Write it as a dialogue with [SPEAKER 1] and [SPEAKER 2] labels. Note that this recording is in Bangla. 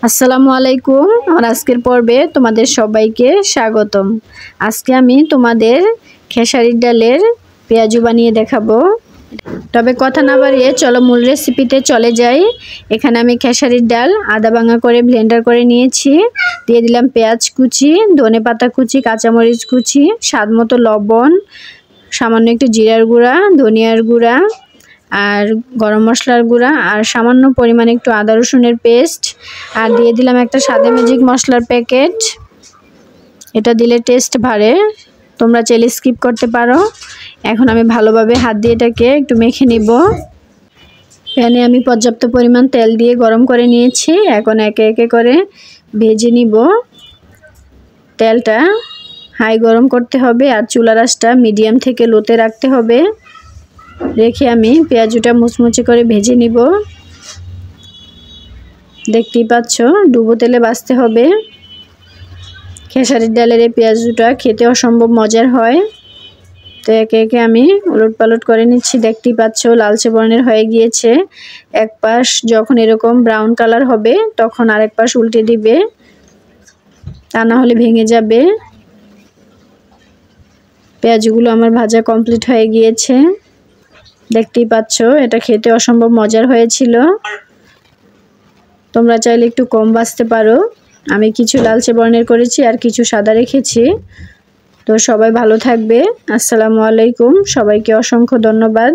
[SPEAKER 1] আসসালামু আলাইকুম। আমার আজকের পর্বে তোমাদের সবাইকে স্বাগতম। আজকে আমি তোমাদের খেসারির ডালের পেঁয়াজু বানিয়ে দেখাবো। তবে কথা না বাড়িয়ে চলো মূল রেসিপিতে চলে যাই। এখানে আমি খেসারির ডাল আদা ভাঙা করে ব্লেন্ডার করে নিয়েছি। দিয়ে দিলাম পেঁয়াজ কুচি, ধনেপাতা কুচি, কাঁচামরিচ কুচি, স্বাদ মতো লবণ, সামান্য একটু জিরার গুঁড়া, ধনিয়ার গুঁড়া আর গরম মশলার গুঁড়া আর সামান্য পরিমাণে একটু আদা রসুনের পেস্ট আর দিয়ে দিলাম একটা সাদা ম্যাজিক মশলার প্যাকেট। এটা দিলে টেস্ট বাড়ে, তোমরা চাইলে স্কিপ করতে পারো। এখন আমি ভালোভাবে হাত দিয়ে এটাকে একটু মেখে নিব। প্যানে আমি পর্যাপ্ত পরিমাণ তেল দিয়ে গরম করে নিয়েছি। এখন একে একে করে ভেজে নিব। তেলটা হাই গরম করতে হবে আর চুলার আঁচটা মিডিয়াম থেকে লোতে রাখতে হবে। রেখে আমি পেঁয়াজুটা মুচমুচে করে ভেজে নিব। দেখতেই পাচ্ছ ডুবো তেলে ভাজতে হবে। খেসারির ডালের এই পেঁয়াজুটা খেতে অসম্ভব মজার হয়। তো একে একে আমি উলট পালট করে নিচ্ছি। দেখতেই পাচ্ছ লালচে বর্ণের হয়ে গিয়েছে। এক পাশ যখন এরকম ব্রাউন কালার হবে তখন আরেক পাশ উল্টে দিবে, তা না হলে ভেঙে যাবে। পেঁয়াজগুলো আমার ভাজা কমপ্লিট হয়ে গিয়েছে। দেখতেই পাচ্ছ এটা খেতে অসম্ভব মজার হয়েছিল। তোমরা চাইলে একটু কম ভাজতে পারো। আমি কিছু লালচে বর্ণের করেছি আর কিছু সাদা রেখেছি। তো সবাই ভালো থাকবে। আসসালামু আলাইকুম। সবাইকে অসংখ্য ধন্যবাদ।